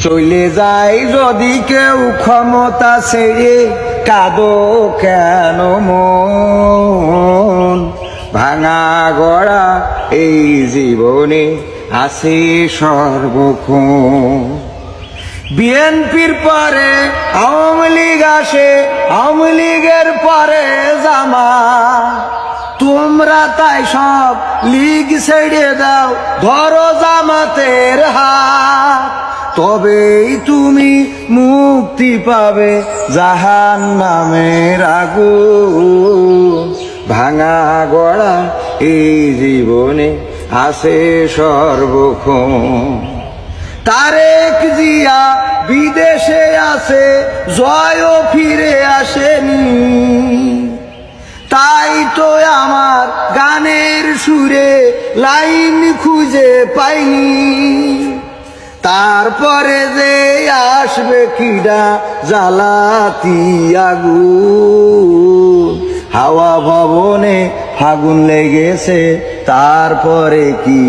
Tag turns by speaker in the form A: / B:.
A: চলে যায় যদি কেউ ক্ষমতা ছেড়ে, কাঁদো কেন মন? ভাঙা গড়া এই জীবনে আছে সর্বক্ষণ। বিএনপির পরে আওয়ামী লীগ আসে, আওয়ামী লীগের পরে জামাত। তোমরা তাই সব লীগ ছেড়ে দাও, ধরো জামাতের হাত। তবেই তুমি মুক্তি পাবে জাহান্নামের আগুন। ভাঙা গড়া এই জীবনে আছে সর্বক্ষণ। তারেক জিয়া বিদেশে আছে, জয়ও ফিরে আসেনি। তাই তো আমার গানের সুরে লাইন খুঁজে পাইনি। তারপরে যে আসবে কিডা জ্বালাতি আগুন। হাওয়া ভবনে আগুন লেগেছে, তারপরে কি